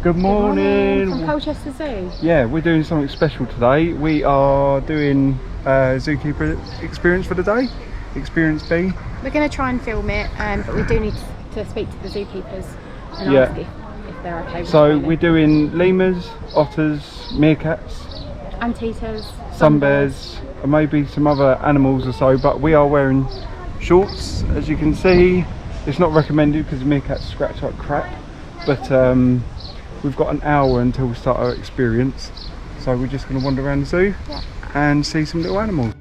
Good morning. From Colchester Zoo. Yeah, we're doing something special today. We are doing zookeeper experience for the day. Experience B. We're going to try and film it, but we do need to speak to the zookeepers and ask if they're okay with it. So we're doing lemurs, otters, meerkats, Anteaters, sun bears, and maybe some other animals or so, but we are wearing shorts, as you can see. It's not recommended because the meerkats scratch like crap, but we've got an hour until we start our experience, so we're just going to wander around the zoo and see some little animals.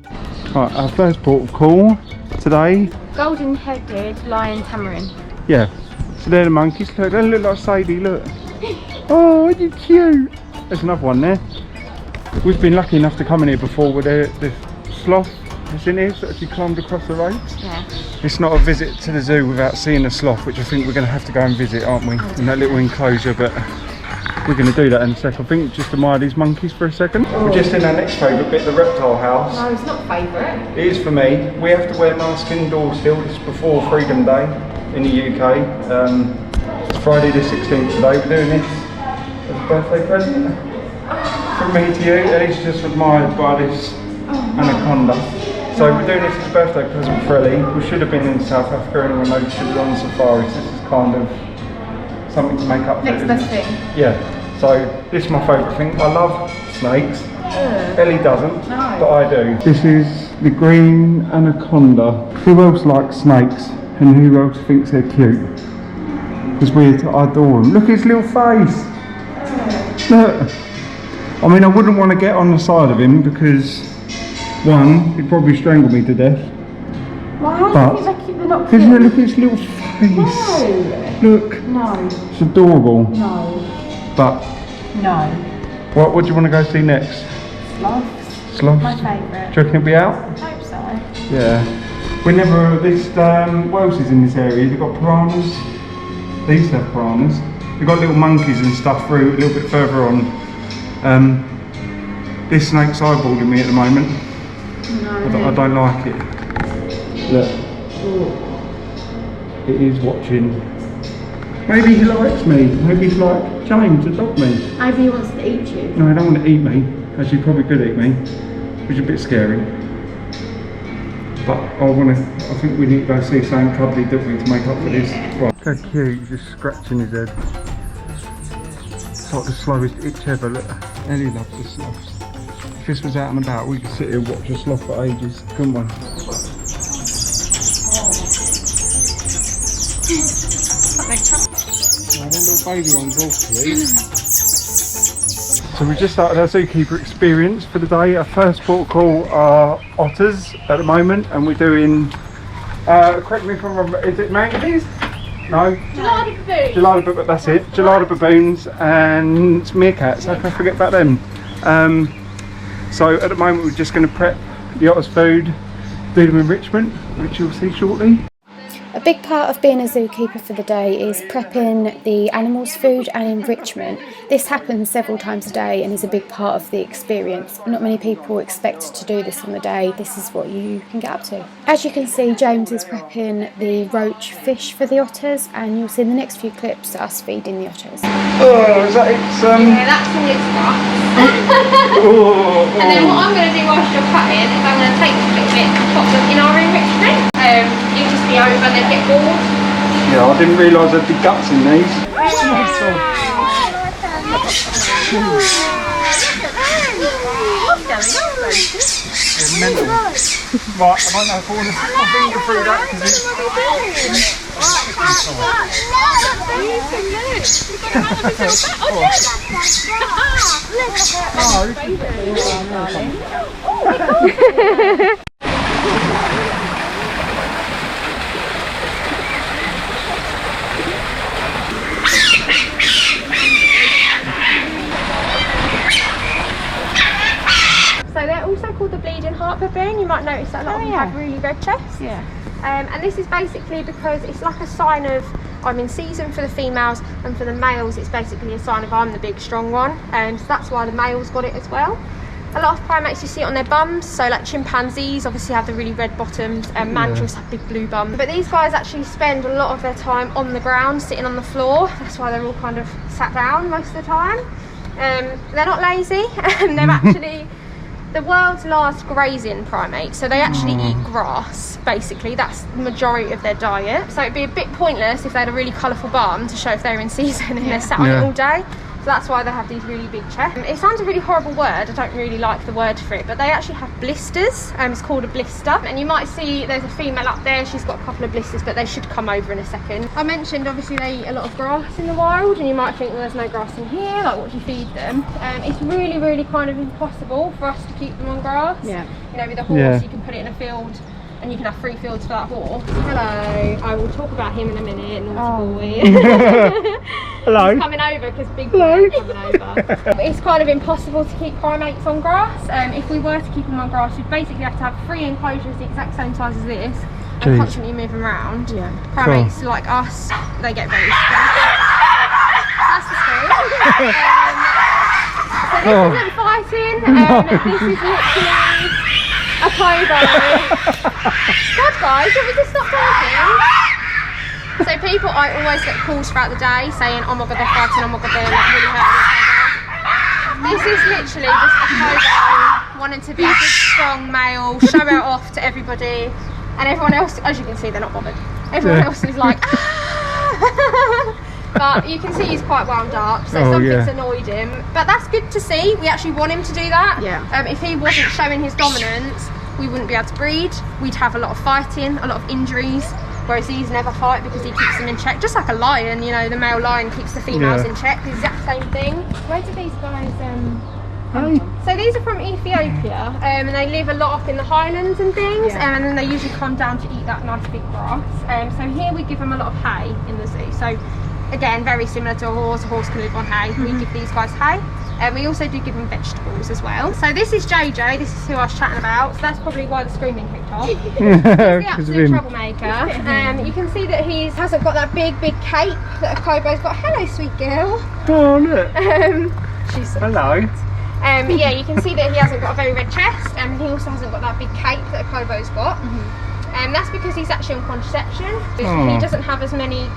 Right, our first port of call today. Golden-headed lion tamarin. Yeah, so they're the monkeys. Look, they look like Sadie, look. Oh, aren't you cute? There's another one there. We've been lucky enough to come in here before with the sloth that's in here, so actually climbed across the roads. Yeah. It's not a visit to the zoo without seeing a sloth, which I think we're going to have to go and visit, aren't we? In that little enclosure, but we're going to do that in a sec. I think just admire these monkeys for a second. We're just in our next favourite bit, the reptile house. No, it's not favourite. It is for me. We have to wear masks indoors still. This is before Freedom Day in the UK. It's Friday the 16th today. We're doing this as a birthday present from me to you. Ellie's just admired by this Anaconda. So we're doing this as a birthday present for Ellie. We should have been in South Africa, anyone knows we should have done safaris. This is kind of something to make up for Next it. best thing. Yeah, so this is my favourite thing. I love snakes. Ellie doesn't, but I do. This is the green Anaconda. Who else likes snakes and who else thinks they're cute? Because I adore them. Look at his little face. Look. I mean, I wouldn't want to get on the side of him because one, he'd probably strangle me to death. Well, how do you think they're not cute? Look at his little face. No. Look. No. It's adorable. No. But. No. What do you want to go see next? Sloths. Sloths? My favourite. Do you reckon it'll be out? I hope so. Yeah. We never this what else is in this area? They've got piranhas. They used to have piranhas. They've got little monkeys and stuff through a little bit further on. This snake's eyeballing me at the moment. No. I don't like it. Look. It is watching. Maybe he likes me. Maybe he's like, James, adopt me. Maybe he wants to eat you. No, he don't want to eat me. Actually, he probably could eat me, which is a bit scary. But I think we need to go see something cuddly, don't we, to make up for this. Right. How cute, he's just scratching his head. It's like the slowest itch ever. Look, Ellie loves the sloths. If this was out and about, we could sit here and watch a sloth for ages, couldn't we? Little baby ones all cute. So we just started our zookeeper experience for the day. Our first port of call are otters at the moment, and we're doing, correct me if I'm wrong, is it manatees? No? Gelada baboons. Gelada baboons, that's it. Gelada baboons and meerkats. How can I forget about them? So at the moment we're just going to prep the otters' food, do them enrichment, which you'll see shortly. A big part of being a zookeeper for the day is prepping the animals' food and enrichment. This happens several times a day and is a big part of the experience. Not many people expect to do this on the day. This is what you can get up to. As you can see, James is prepping the roach fish for the otters, and you'll see in the next few clips us feeding the otters. Oh, is that it? Yeah, that's all it's got. And then what I'm going to do whilst you're cutting is I'm going to take a little bit and pop them in our enrichment. You just be over and then get bored. Yeah, I didn't realise there'd be guts in these. It's mental. Right, I don't know if I want to put my finger through that because it's... So they're also called the bleeding heart baboon. You might notice that a lot of them have really red chests. Yeah. And this is basically because it's like a sign of I'm in season for the females, and for the males it's basically a sign of I'm the big strong one, and so that's why the males got it as well. A lot of primates you see it on their bums, so like chimpanzees obviously have the really red bottoms, and mandrills have big blue bums. But these guys actually spend a lot of their time on the ground, sitting on the floor. That's why they're all kind of sat down most of the time. They're not lazy, they're actually the world's last grazing primate, so they actually eat grass, basically. That's the majority of their diet. So it'd be a bit pointless if they had a really colourful bum to show if they're in season and they're sat on it all day. So that's why they have these really big chests. It sounds a really horrible word, I don't really like the word for it, but they actually have blisters. It's called a blister. And you might see there's a female up there, she's got a couple of blisters, but they should come over in a second. I mentioned obviously they eat a lot of grass in the wild, and you might think, well, there's no grass in here, like what do you feed them? It's really kind of impossible for us to keep them on grass. Yeah. You know, with a horse, you can put it in a field, and you can have 3 fields for that horse. Hello, I will talk about him in a minute, naughty boy. Hello. He's coming over because big boy is coming over. But it's kind of impossible to keep primates on grass. If we were to keep them on grass, we'd basically have to have 3 enclosures the exact same size as this, and constantly move them around. Yeah. Primates like us, they get very stressed. That's the scream. So this isn't fighting. This is literally a kobo. God, guys, do we just stop talking? So I always get calls throughout the day saying, oh my god, they're fighting, oh my god, they're like really hurting. This is literally just a kobo wanting to be a big, strong male, show it off to everybody, and everyone else, as you can see, they're not bothered. Everyone else is like, ah! But you can see he's quite wound up, so something's annoyed him. But that's good to see. We actually want him to do that. Yeah. If he wasn't showing his dominance, we wouldn't be able to breed. We'd have a lot of fighting, a lot of injuries. Whereas these never fight because he keeps them in check, just like a lion. You know, the male lion keeps the females in check. The exact same thing. Where do these guys So these are from Ethiopia, and they live a lot up in the highlands and things, and then they usually come down to eat that nice big grass. So here we give them a lot of hay in the zoo. So again, very similar to a horse. A horse can live on hay. We give these guys hay. And we also do give them vegetables as well. So this is JJ, this is who I was chatting about. So that's probably why the screaming kicked off. He's the absolute troublemaker. You can see that he hasn't got that big cape that a kobo's got. Hello, sweet girl. Oh, look. She's so hello. Yeah, you can see that he hasn't got a very red chest, and he also hasn't got that big cape that a kobo's got. That's because he's actually on contraception. He doesn't have as many.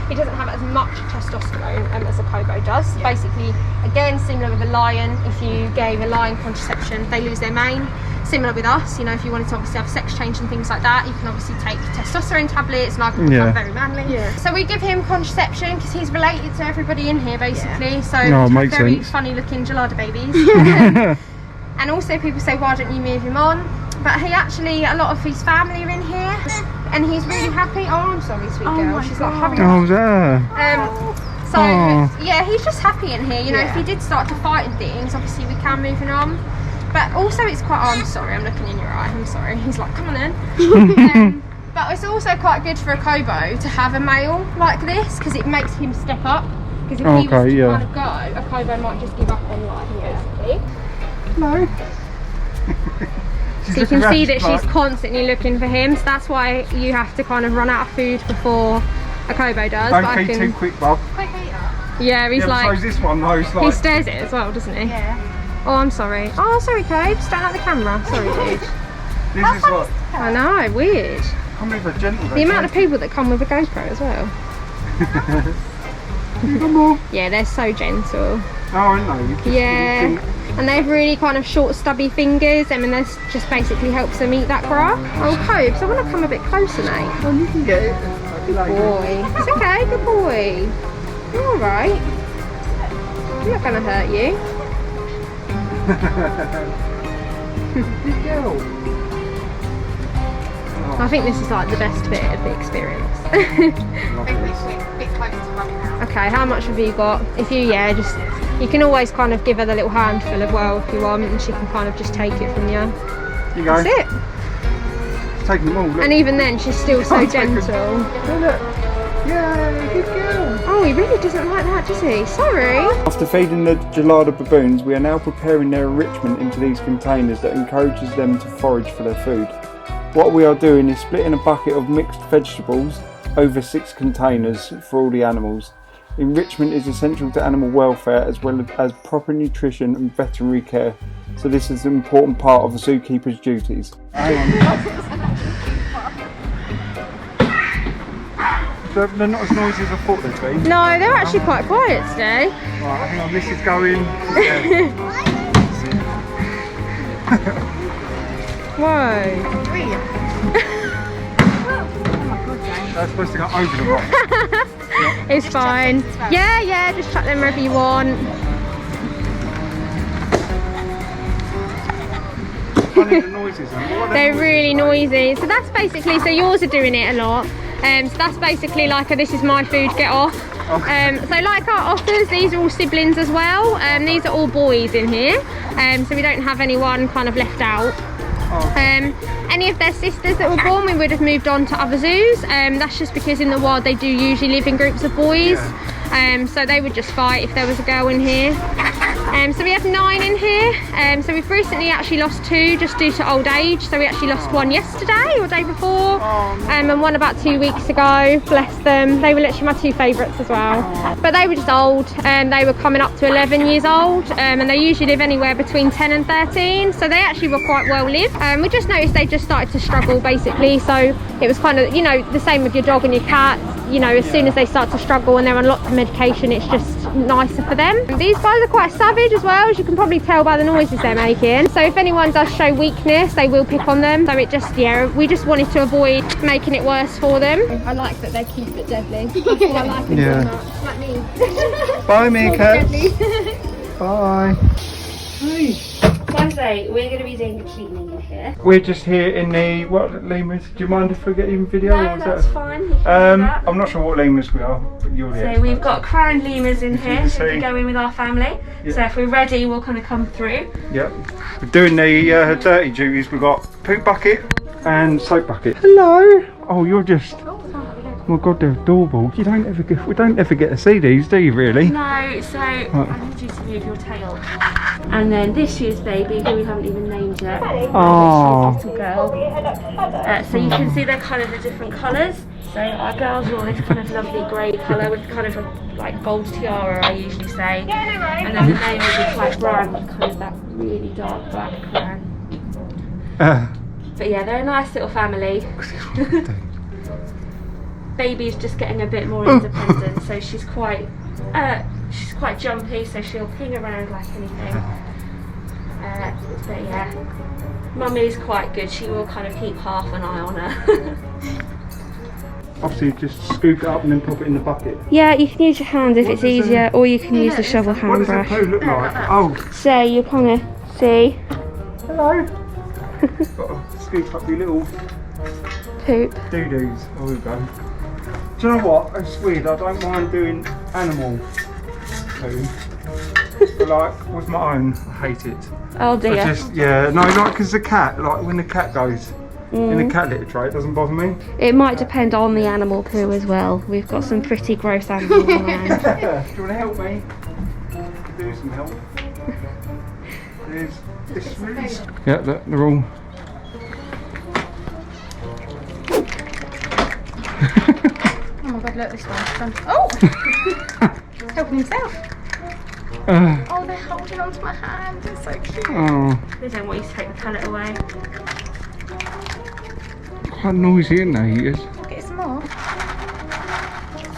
He doesn't have as much testosterone as a kobo does. Yeah. Basically, again, similar with a lion. If you gave a lion contraception, they lose their mane. Similar with us, you know, if you wanted to obviously have sex change and things like that, you can obviously take testosterone tablets, and I can become very manly. Yeah. So we give him contraception because he's related to everybody in here, basically. Yeah. So very funny-looking gelada babies. And also, people say, why don't you move him on? But he actually, a lot of his family are in here, and he's really happy. Oh, I'm sorry, sweet girl. She's like having. Oh, there. So yeah, he's just happy in here. You know, if he did start to fight and things, obviously we can move him on. But also, it's quite. Oh, I'm sorry, I'm looking in your eye. I'm sorry. He's like, come on in. But it's also quite good for a kobo to have a male like this because it makes him step up. Because if he was to kind of go, a kobo might just give up on life, basically. No. So you can see that she's constantly looking for him, so that's why you have to kind of run out of food before a kobo does. Don't feed too quick, Bob. Yeah, he's like, this one though, like, he stares at it as well, doesn't he? Yeah. Oh, I'm sorry. Oh, sorry, Cobe. Stand at the camera. Sorry, dude. This is what. I know, weird. Come with a gentle. The amount of people that come with a GoPro as well. Yeah, they're so gentle. Oh, I know. Yeah. And they have really kind of short, stubby fingers. I mean, this just basically helps them eat that grass. Oh, Cobes, I want to come a bit closer, mate. Oh, you can get it. Good boy. It's okay, good boy. You're all right. I'm not going to hurt you. Good girl. Oh. I think this is like the best bit of the experience. Okay, how much have you got? If you, you can always kind of give her the little handful as well if you want, and she can kind of just take it from you. You go. That's it. She's taking them all. Look. And even then, she's still so gentle. Look. Yay, good girl. Oh, he really doesn't like that, does he? Sorry. After feeding the gelada baboons, we are now preparing their enrichment into these containers that encourages them to forage for their food. What we are doing is splitting a bucket of mixed vegetables over 6 containers for all the animals. Enrichment is essential to animal welfare as well as proper nutrition and veterinary care. So this is an important part of a zookeeper's duties. Hang on. They're not as noisy as I thought they'd be. No, they're actually quite quiet today. Right, hang on, this is going... Whoa. They're supposed to go over the rock. It's fine. Yeah, just chuck them wherever you want. Funny the noises. They're really noisy. So that's basically, so yours are doing it a lot. So that's basically like a this is my food, get off. Okay. So like our offers, these are all siblings as well. These are all boys in here. So we don't have anyone kind of left out. Any of their sisters that were born, we would have moved on to other zoos. That's just because in the wild they do usually live in groups of boys. So they would just fight if there was a girl in here. So we have 9 in here. So we've recently actually lost 2 just due to old age. So we actually lost 1 yesterday or day before, and 1 about 2 weeks ago. Bless them. They were literally my 2 favourites as well. But they were just old, and they were coming up to 11 years old, and they usually live anywhere between 10 and 13. So they actually were quite well lived. We just noticed they just started to struggle basically. So it was kind of, you know, the same with your dog and your cat. You know, as soon as they start to struggle and they're on lots of medication, it's just nicer for them. These guys are quite savage as well, as you can probably tell by the noises they're making. So if anyone does show weakness, they will pick on them. So it just, yeah, we just wanted to avoid making it worse for them. I like that they're cute but deadly. That's what I like them so much. Like me. Bye, meerkat. Bye. Hey. Wednesday, we're going to be doing the cleaning in here. We're just here in the, what, lemurs? Do you mind if we get in video? No, that's fine. You can do that. I'm not sure what lemurs we are, but you're the So we've got crowned lemurs in here, so we see. can go in with our family. Yeah. So if we're ready, we'll kind of come through. Yep. We're doing the dirty duties. We've got poop bucket and soap bucket. Hello. Oh, you're just. Oh my God, they're adorable. We don't ever get to see these, do you? Really? No. So I need you to move your tail. And then this year's baby, who we haven't even named yet. Oh. This little girl. So you can see they're kind of the different colours. So our girls are all this kind of lovely grey colour with kind of a like gold tiara, I usually say. And then the name will be quite brown with kind of that really dark black crown. But yeah, they're a nice little family. Baby's just getting a bit more independent, so she's quite jumpy, so she'll ping around like anything. But yeah, Mummy's quite good. She will kind of keep half an eye on her. Obviously, just scoop it up and then pop it in the bucket. Yeah, you can use your hands if it's easier, or you can use the shovel What hand does brush. the poo look like? Oh. So you kind of see. Hello. Got to scoop up your little Poop. doo-doos. Oh, we go. Do you know what? It's weird. I don't mind doing animal poo. But like with my own, I hate it. Oh dear. Because the cat, like when the cat goes in the cat litter tray, it doesn't bother me. It might depend on the animal poo as well. We've got some pretty gross animals around. Do you want to help me? Do some help. There's this really. Yeah, they're all. Oh my God, look, this one's done. Oh! He's helping himself. Oh, they're holding onto my hand. It's so cute. Oh, They don't want you to take the pellet away. quite noisy, isn't they? He is. I'll get some more.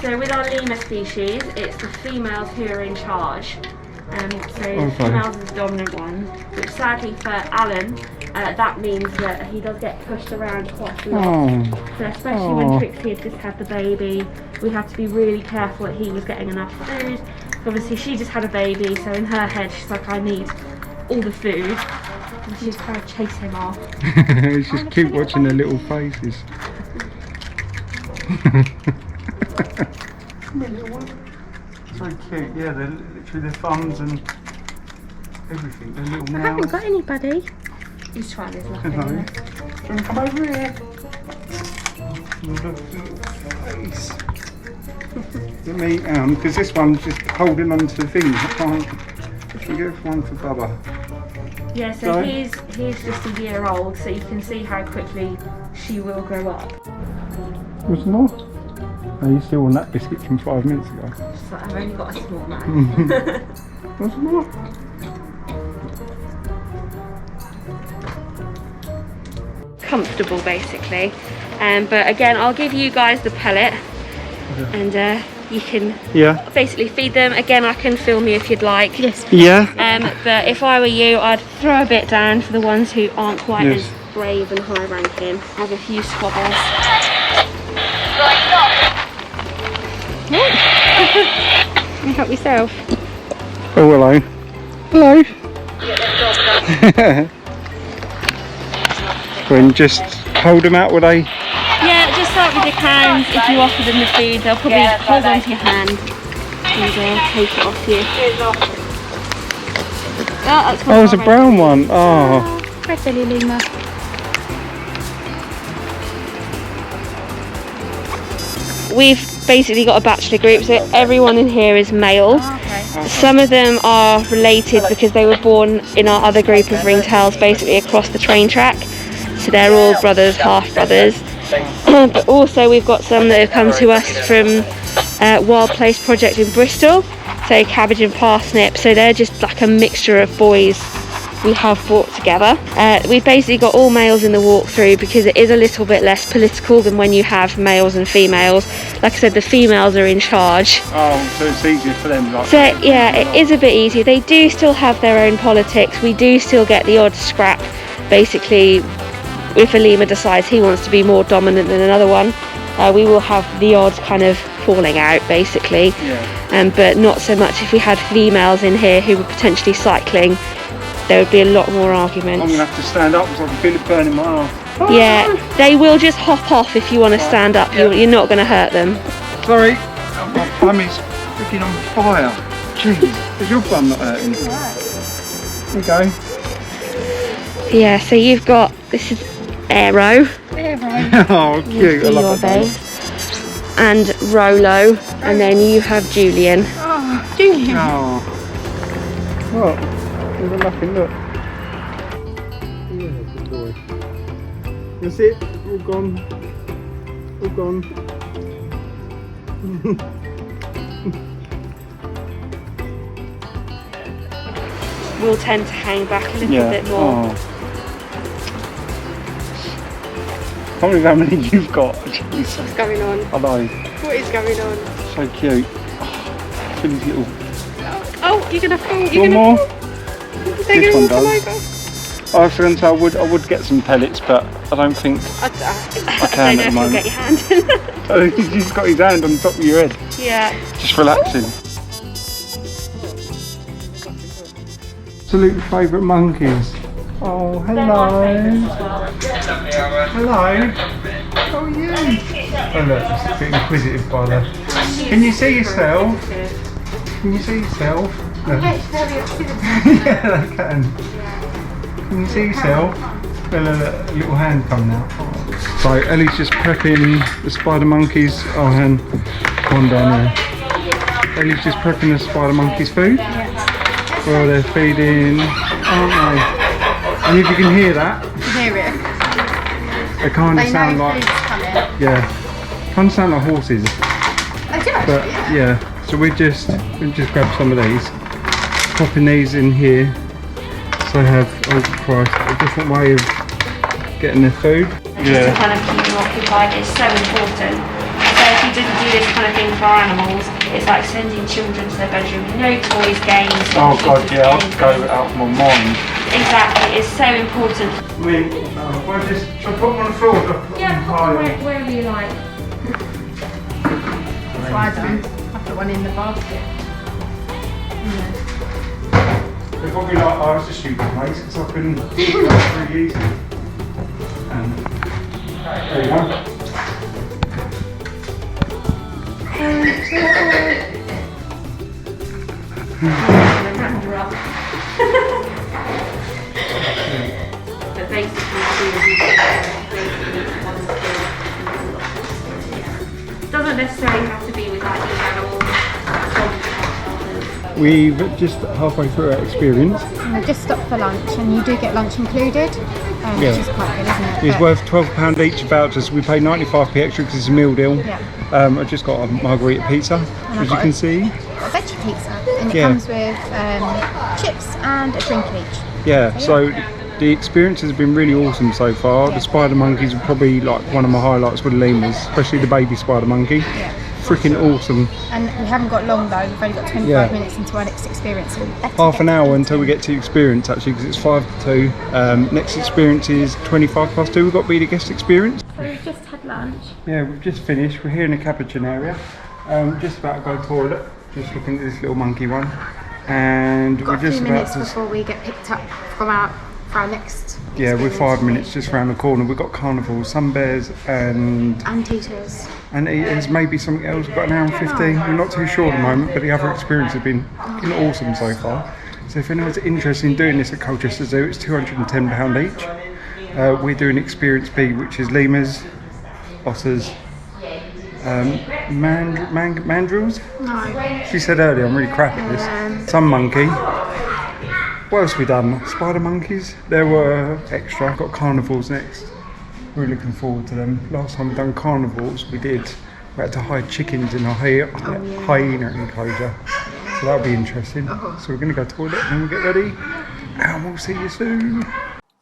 So with our lemur species, it's the females who are in charge. So the Okay. females are the dominant ones, which sadly for Alan, that means that he does get pushed around quite a lot. Oh. So especially when Trixie had just had the baby, we had to be really careful that he was getting enough food. Obviously she just had a baby, so in her head she's like, I need all the food. And she just kind of chased him off. It's just cute watching their little faces. So cute, yeah, they're literally their thumbs and everything, their little I mouths. haven't got anybody. He's trying his luck. Hello. Anyway. Do you want to come over here? Look at the face. Let me, because this one's just holding on to the thing. I can't. Should we go for one for Bubba? Yeah, so Sorry? he's just a year old, so you can see how quickly she will grow up. What's more? Are you still on that biscuit from 5 minutes ago? So I've only got a small man. What's more? comfortable basically. But again, I'll give you guys the pellet, and you can basically feed them. Again, I can film you if you'd like. Yes. Yeah. But if I were you, I'd throw a bit down for the ones who aren't quite as brave and high ranking. Have a few squabbles. Can you help yourself? Oh, hello. Hello. When just hold them out, would they? Yeah, just start with your hands. If you offer them the food, they'll probably hold onto your hand and take it off you. Oh, it's a brown one. Oh. Red belly lemur. We've basically got a bachelor group, so everyone in here is male. Some of them are related because they were born in our other group of ringtails, basically across the train track. So they're all brothers, half brothers. But also we've got some that have come to us from Wild Place Project in Bristol, so cabbage and parsnip. So they're just like a mixture of boys we have brought together. We've basically got all males in the walkthrough because it is a little bit less political than when you have males and females. Like I said, the females are in charge. Oh, so it's easier for them. Like, so yeah, it is a bit easier. They do still have their own politics. We do still get the odd scrap, basically. If a lemur decides he wants to be more dominant than another one, we will have the odd kind of falling out, basically. But not so much if we had females in here who were potentially cycling. There would be a lot more arguments. I'm going to have to stand up because I can feel it burning my arm. Yeah, they will just hop off if you want to stand up. You're not going to hurt them. Sorry, my bum is freaking on fire. Jeez, is your bum not hurting? There you go. Yeah, so you've got, this is Aero. Oh, cute. I love that. And Rolo, and then you have Julian. Oh, Julian. Oh. What? There's nothing, look. Yeah, good boy. That's it, all gone. All gone. Will tend to hang back a little bit more. Oh. I can't believe how many you've got. Jeez. What's going on? I know. What is going on? So cute. Oh, Philly's little. Oh, you're gonna fall. One more. This one does. I was going to say I would get some pellets, but I don't think I can at the moment. Get your hand in. He's just got his hand on top of your head. Yeah. Just relaxing. Absolute favourite monkeys. Oh, hello. Hello. How are you? Oh look, it's a bit inquisitive by there. Can you see yourself? Can you see yourself? No. Yeah, I can. Can you see yourself? Look, little hand coming out. Oh. So Ellie's just prepping the spider monkeys. Oh, hand. One down there. Ellie's just prepping the spider monkeys' food. Well, they're feeding, aren't they? And if you can hear that, Hear it. they kind of sound like, kind of sound like horses. I do actually, But yeah, so we just grabbed some of these, popping these in here, so they have, oh Christ, a different way of getting their food. Just to kind of keep them occupied is so important. So if you didn't do this kind of thing for our animals, it's like sending children to their bedroom, no toys, games. Oh God, yeah, I'll go out of my mind. Exactly, it's so important. I mean, shall I put them on the floor? Yeah, put them wherever you like. that's why I don't. I put one in the basket. They're probably like, oh, it's a stupid place, because I can do it really easy. And there you go. But basically, doesn't necessarily have to be with like each animal. We've just halfway through our experience. I've just stopped for lunch, and you do get lunch included, which is quite good, isn't it? It's worth £12 each vouchers. We pay 95p extra because it's a meal deal. Yeah. I just got a margarita pizza, as you can see. A veggie pizza, and it comes with chips and a drink each. Yeah, so The experience has been really awesome so far. The spider monkeys are probably like one of my highlights with the lemurs, especially the baby spider monkey. Freaking awesome. And we haven't got long though, we've only got 25 minutes into our next experience. So half an hour until we get to experience actually, because it's 5 to 2. Next experience is 25 past 2. We've got to be the guest experience. So we've just had lunch. Yeah, we've just finished. We're here in the capuchin area. Just about to go toilet. Just looking at this little monkey one. And we've got we're just a few minutes about to... before we get picked up for our next Yeah, we're experience. 5 minutes just round the corner. We've got carnivals, sun bears and... Anteaters. Anteaters, maybe something else. We've got an hour and 15. We're not too sure at the moment, but the other experience has been awesome so far. So if anyone's interested in doing this at Colchester Zoo, it's £210 each. We're doing experience B, which is lemurs, otters, mandrills? No. She said earlier, I'm really crap at this. Some monkey. What else have we done? Spider monkeys. There were extra. Got carnivals next. Really looking forward to them. Last time we done carnivals, we had to hide chickens in a hyena enclosure. So that'll be interesting. So we're going to go to the toilet and then we'll get ready. And we'll see you soon.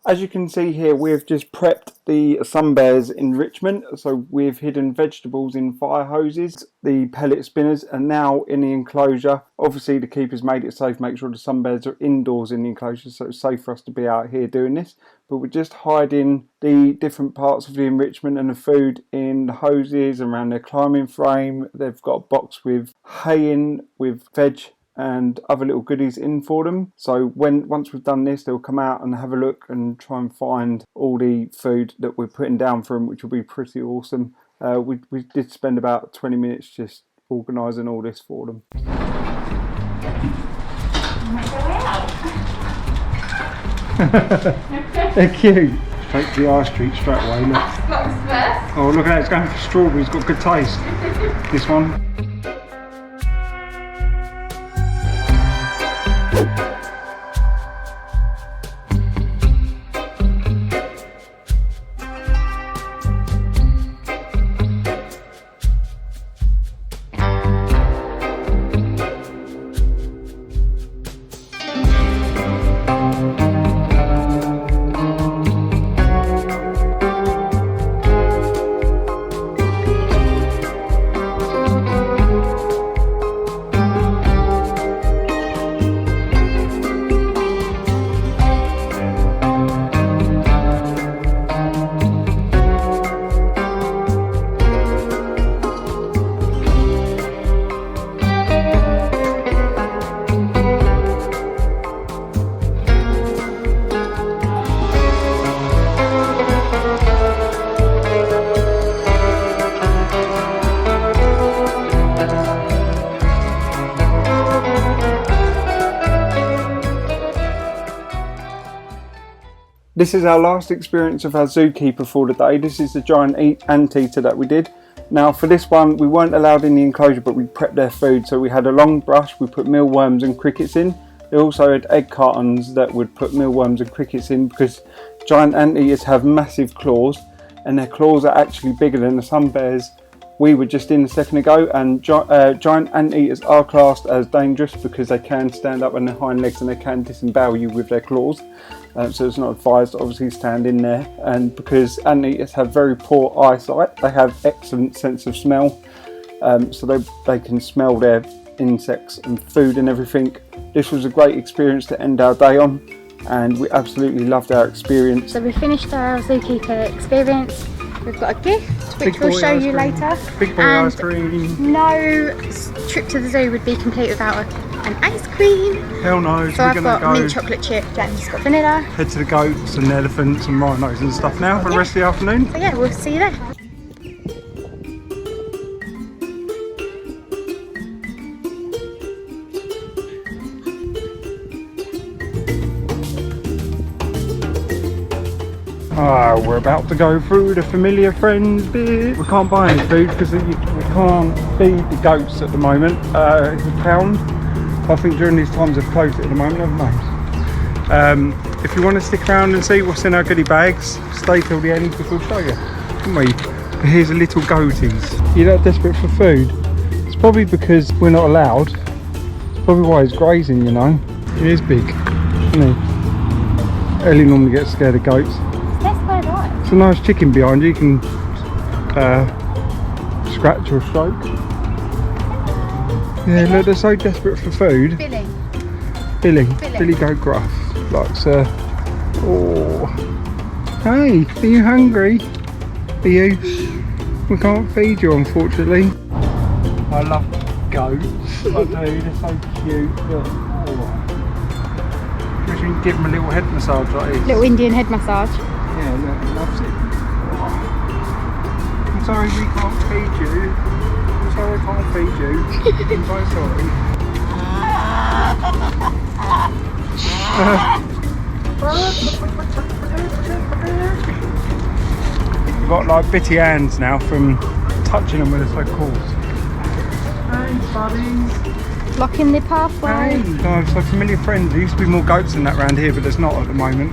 As you can see here, we've just prepped the sun bears enrichment. So we've hidden vegetables in fire hoses. The pellet spinners are now in the enclosure. Obviously the keepers made it safe, make sure the sun bears are indoors in the enclosure, so it's safe for us to be out here doing this. But we're just hiding the different parts of the enrichment and the food in the hoses around their climbing frame. They've got a box with hay in, with veg and other little goodies in for them. So once we've done this, they'll come out and have a look and try and find all the food that we're putting down for them, which will be pretty awesome. We did spend about 20 minutes just organising all this for them. They're cute. Straight to the high street straight away. Look. Oh, look at that, it's going for strawberries, got good taste. This one. This is our last experience of our zookeeper for the day. This is the giant anteater that we did. Now for this one, we weren't allowed in the enclosure, but we prepped their food. So we had a long brush, we put mealworms and crickets in. They also had egg cartons that would put mealworms and crickets in, because giant anteaters have massive claws, and their claws are actually bigger than the sun bears we were just in a second ago. And giant anteaters are classed as dangerous because they can stand up on their hind legs and they can disembowel you with their claws. So it's not advised to obviously stand in there. And because anteaters have very poor eyesight, they have excellent sense of smell. So they can smell their insects and food and everything. This was a great experience to end our day on, and we absolutely loved our experience. So we finished our zookeeper experience. We've got a gift which we'll show you later. Big boy ice cream. No trip to the zoo would be complete without an ice cream. Hell no. So I've got mint chocolate chip, Dan's got vanilla. Head to the goats and elephants and rhinos and stuff now for the rest of the afternoon. So yeah, we'll see you there. We're about to go through the familiar friends bit. We can't buy any food because we can't feed the goats at the moment. It's a pound. I think during these times they've closed it at the moment, haven't they? If you want to stick around and see what's in our goodie bags, stay till the end because we'll show you, haven't we? But here's a little goaties. You're that desperate for food? It's probably because we're not allowed. It's probably why he's grazing, you know. He is big, isn't he? Ellie normally gets scared of goats. Let's go right. It's a nice chicken behind you. You can scratch or stroke. Yeah, look, they're so desperate for food. Billy goat gruff. Likes oh. Hey, are you hungry? Are you? We can't feed you, unfortunately. I love goats. I do, they're so cute. Look. Oh. Wish we could give them a little head massage like this. Little Indian head massage. Yeah, look, loves it. I'm sorry we can't feed you. I'm sorry I can't feed you. I'm so sorry. We've got like bitty hands now from touching them when they're so coarse. Thanks, buddies. Blocking the pathway. No, so familiar friends. There used to be more goats than that around here, but there's not at the moment.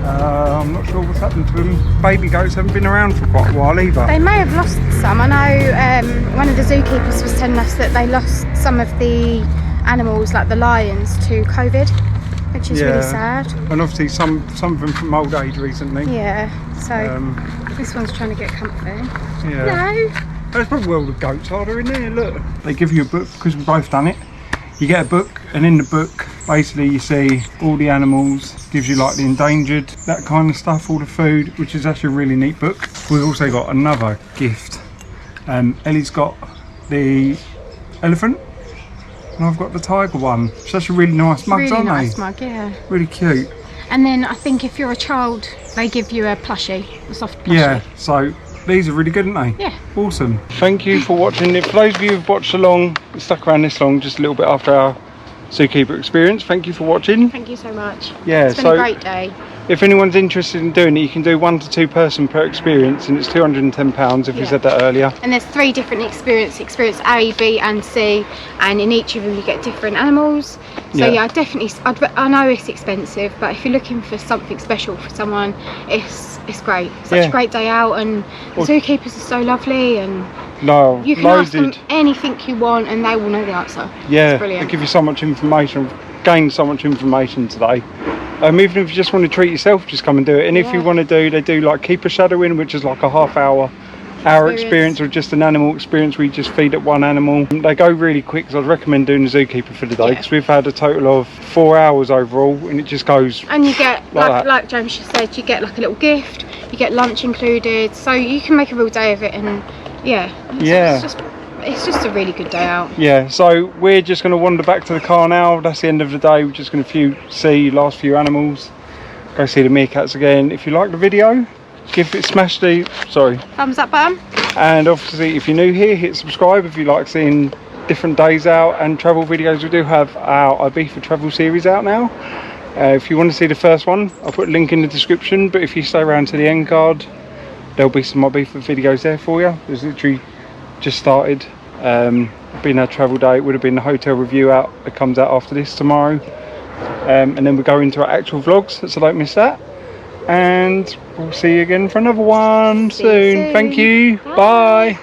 I'm not sure what's happened to them. Baby goats haven't been around for quite a while either. They may have lost some. I know one of the zookeepers was telling us that they lost some of the animals, like the lions, to COVID, which is really sad. And obviously some of them from old age recently. Yeah, so this one's trying to get comfy. Yeah. No. There's probably a world of goats harder in there, look. They give you a book, because we've both done it. You get a book, and in the book, basically you see all the animals, gives you like the endangered, that kind of stuff, all the food, which is actually a really neat book. We've also got another gift. Ellie's got the elephant, and I've got the tiger one. It's actually really nice mugs, really aren't nice they? mug, yeah. Really cute. And then I think if you're a child, they give you a plushie, a soft plushie. Yeah, so these are really good, aren't they? Yeah. Awesome. Thank you for watching. For those of you who've watched along, stuck around this long, just a little bit after our zookeeper experience, thank you for watching. Thank you so much. Yeah, it's been a great day. If anyone's interested in doing it, you can do 1 to 2 person per experience, and it's £210 if you said that earlier. And there's 3 different experience A, B and C, and in each of them you get different animals. So yeah, I know it's expensive, but if you're looking for something special for someone, it's great. Such a great day out, and the zookeepers are so lovely, and you can ask them anything you want and they will know the answer. Yeah, it's brilliant. They give you so much information, gained so much information today. Even if you just want to treat yourself, just come and do it. And if you want to they do like keeper shadowing, which is like a half-hour experience, or just an animal experience where you just feed at one animal. They go really quick, so I'd recommend doing the zookeeper for the day, because we've had a total of 4 hours overall, and it just goes. And you get like James just said, you get like a little gift, you get lunch included, so you can make a real day of it. And it's just a really good day out. Yeah, so we're just going to wander back to the car now. That's the end of the day. We're just going to see last few animals, go see the meerkats again. If you like the video, smash the thumbs up button, and obviously if you're new here, hit subscribe if you like seeing different days out and travel videos. We do have our Ibiza travel series out now. If you want to see the first one, I'll put a link in the description, but if you stay around to the end card, there'll be some Ibiza videos there for you. It's literally just started. Been our travel day. It would have been the hotel review out that comes out after this tomorrow, and then we go into our actual vlogs, so don't miss that. And we'll see you again for another one soon. Thank you. Bye.